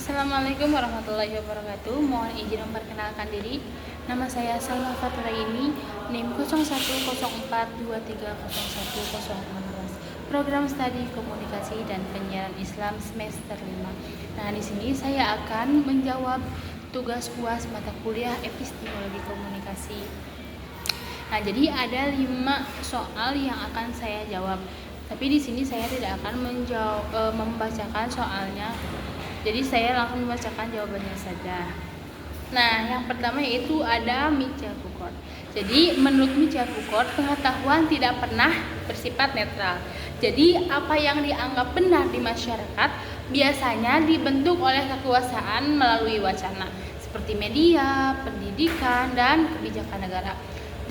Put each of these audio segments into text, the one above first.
Assalamualaikum warahmatullahi wabarakatuh. Mohon izin memperkenalkan diri. Nama saya Salma Faturaini, NIM 0142301016. Program Studi Komunikasi dan Penyiaran Islam semester 5. Nah, di sini saya akan menjawab tugas UAS mata kuliah Epistemologi Komunikasi. Nah, jadi ada 5 soal yang akan saya jawab. Tapi di sini saya tidak akan membacakan soalnya. Jadi saya langsung membacakan jawabannya saja. Nah, yang pertama yaitu ada Michel Foucault. Jadi menurut Michel Foucault, pengetahuan tidak pernah bersifat netral. Jadi apa yang dianggap benar di masyarakat biasanya dibentuk oleh kekuasaan melalui wacana seperti media, pendidikan, dan kebijakan negara.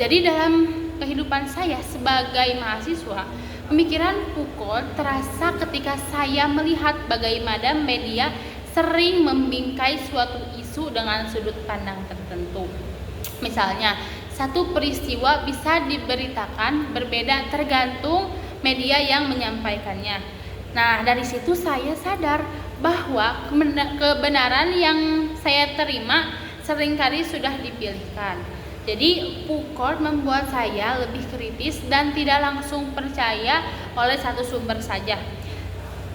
Jadi dalam kehidupan saya sebagai mahasiswa, pemikiran Foucault terasa ketika saya melihat bagaimana media sering membingkai suatu isu dengan sudut pandang tertentu. Misalnya, satu peristiwa bisa diberitakan berbeda tergantung media yang menyampaikannya. Nah, dari situ saya sadar bahwa kebenaran yang saya terima seringkali sudah dipilihkan. Jadi Foucault membuat saya lebih kritis dan tidak langsung percaya oleh satu sumber saja.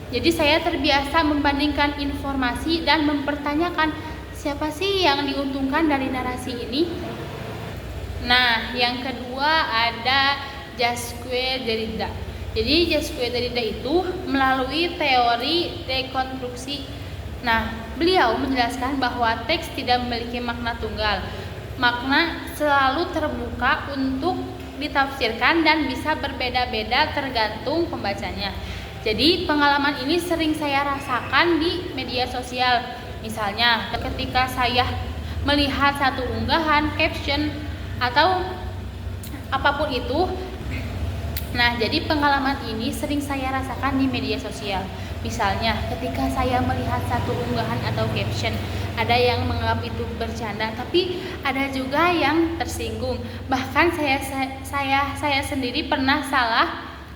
Jadi saya terbiasa membandingkan informasi dan mempertanyakan siapa sih yang diuntungkan dari narasi ini. Nah, yang kedua ada Jacques Derrida. Jadi Jacques Derrida itu melalui teori dekonstruksi. Nah, beliau menjelaskan bahwa teks tidak memiliki makna tunggal. Makna selalu terbuka untuk ditafsirkan dan bisa berbeda-beda tergantung pembacanya. Jadi pengalaman ini sering saya rasakan di media sosial. Misalnya ketika saya melihat satu unggahan, caption, atau apapun itu. Nah, jadi pengalaman ini sering saya rasakan di media sosial. Misalnya ketika saya melihat satu unggahan atau caption, ada yang menganggap itu bercanda, tapi ada juga yang tersinggung. Bahkan saya sendiri pernah salah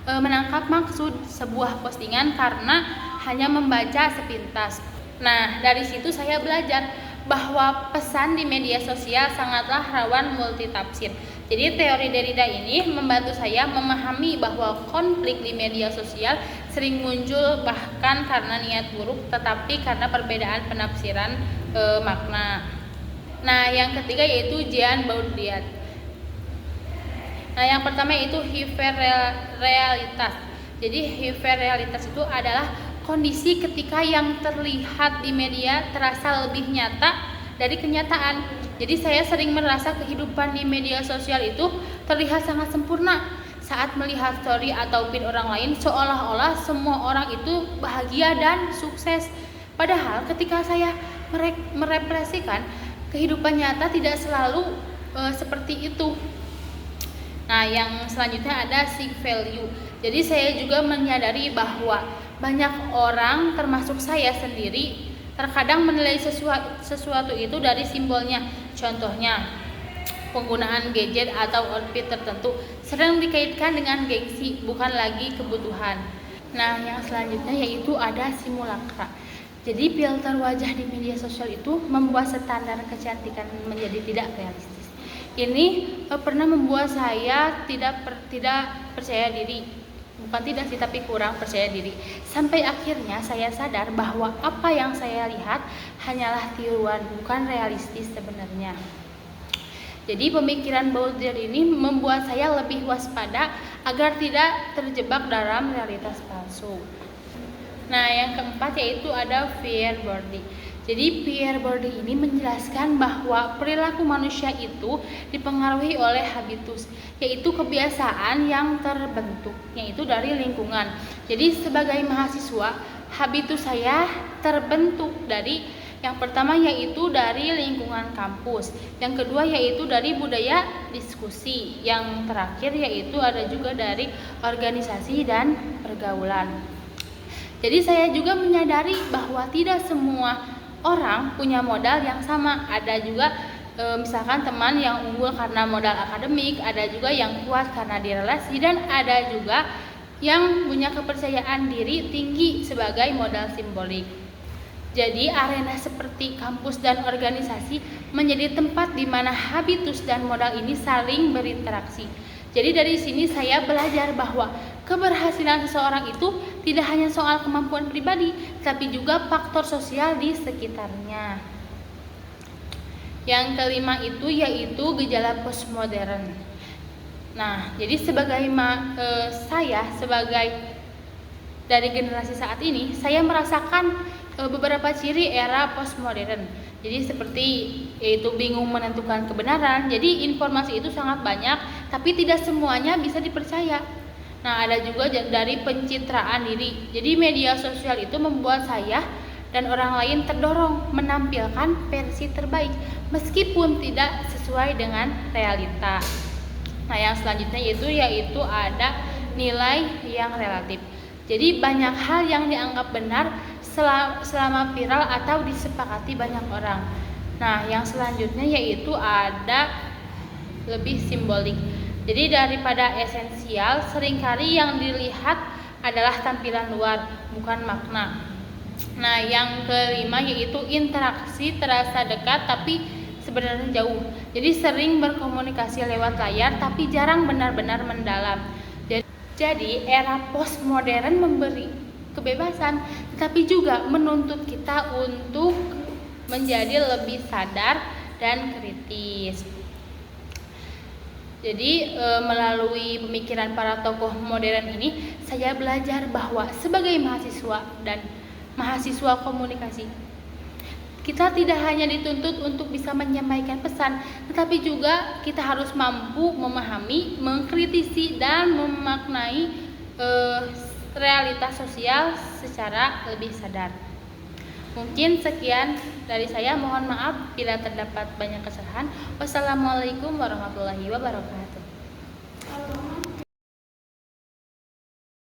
menangkap maksud sebuah postingan karena hanya membaca sepintas. Nah, dari situ saya belajar bahwa pesan di media sosial sangatlah rawan multitafsir. Jadi teori Derrida ini membantu saya memahami bahwa konflik di media sosial sering muncul bahkan karena niat buruk, tetapi karena perbedaan penafsiran makna. Nah, yang ketiga yaitu Jean Baudrillard. Nah, yang pertama yaitu hiperrealitas. Jadi hiperrealitas itu adalah kondisi ketika yang terlihat di media terasa lebih nyata dari kenyataan. Jadi saya sering merasa kehidupan di media sosial itu terlihat sangat sempurna. Saat melihat story atau feed orang lain, seolah-olah semua orang itu bahagia dan sukses. Padahal ketika saya merefleksikan, kehidupan nyata tidak selalu seperti itu. Nah, yang selanjutnya ada seek value. Jadi saya juga menyadari bahwa banyak orang termasuk saya sendiri terkadang menilai sesuatu itu dari simbolnya. Contohnya, penggunaan gadget atau outfit tertentu sering dikaitkan dengan gengsi, bukan lagi kebutuhan. Nah, yang selanjutnya yaitu ada simulakra. Jadi filter wajah di media sosial itu membuat standar kecantikan menjadi tidak realistis. Ini pernah membuat saya tidak percaya diri. Bukan tidak sih, tapi kurang percaya diri. Sampai akhirnya saya sadar bahwa apa yang saya lihat hanyalah tiruan, bukan realistis sebenarnya. Jadi pemikiran Baudrillard ini membuat saya lebih waspada agar tidak terjebak dalam realitas palsu. Nah, yang keempat yaitu ada Pierre Bourdieu. Jadi Pierre Bourdieu ini menjelaskan bahwa perilaku manusia itu dipengaruhi oleh habitus, yaitu kebiasaan yang terbentuk, yaitu dari lingkungan. Jadi sebagai mahasiswa, habitus saya terbentuk dari yang pertama yaitu dari lingkungan kampus, yang kedua yaitu dari budaya diskusi, yang terakhir yaitu ada juga dari organisasi dan pergaulan. Jadi saya juga menyadari bahwa tidak semua orang punya modal yang sama. Ada juga misalkan teman yang unggul karena modal akademik, ada juga yang kuat karena di relasi, dan ada juga yang punya kepercayaan diri tinggi sebagai modal simbolik. Jadi arena seperti kampus dan organisasi menjadi tempat di mana habitus dan modal ini saling berinteraksi. Jadi dari sini saya belajar bahwa keberhasilan seseorang itu tidak hanya soal kemampuan pribadi, tapi juga faktor sosial di sekitarnya. Yang kelima itu yaitu gejala postmodern. Nah, jadi saya sebagai dari generasi saat ini, saya merasakan beberapa ciri era postmodern. Jadi seperti yaitu bingung menentukan kebenaran. Jadi informasi itu sangat banyak, tapi tidak semuanya bisa dipercaya. Nah, ada juga dari pencitraan diri. Jadi media sosial itu membuat saya dan orang lain terdorong menampilkan versi terbaik meskipun tidak sesuai dengan realita. Nah, yang selanjutnya yaitu ada nilai yang relatif. Jadi banyak hal yang dianggap benar selama viral atau disepakati banyak orang. Nah, yang selanjutnya yaitu ada lebih simbolik. Jadi daripada esensial, seringkali yang dilihat adalah tampilan luar, bukan makna. Nah, yang kelima yaitu interaksi terasa dekat tapi sebenarnya jauh. Jadi sering berkomunikasi lewat layar tapi jarang benar-benar mendalam. Jadi era postmodern memberi kebebasan, tetapi juga menuntut kita untuk menjadi lebih sadar dan kritis. Jadi melalui pemikiran para tokoh modern ini, saya belajar bahwa sebagai mahasiswa dan mahasiswa komunikasi, kita tidak hanya dituntut untuk bisa menyampaikan pesan, tetapi juga kita harus mampu memahami, mengkritisi, dan memaknai realitas sosial secara lebih sadar. Mungkin sekian dari saya, mohon maaf bila terdapat banyak kesalahan. Wassalamualaikum warahmatullahi wabarakatuh.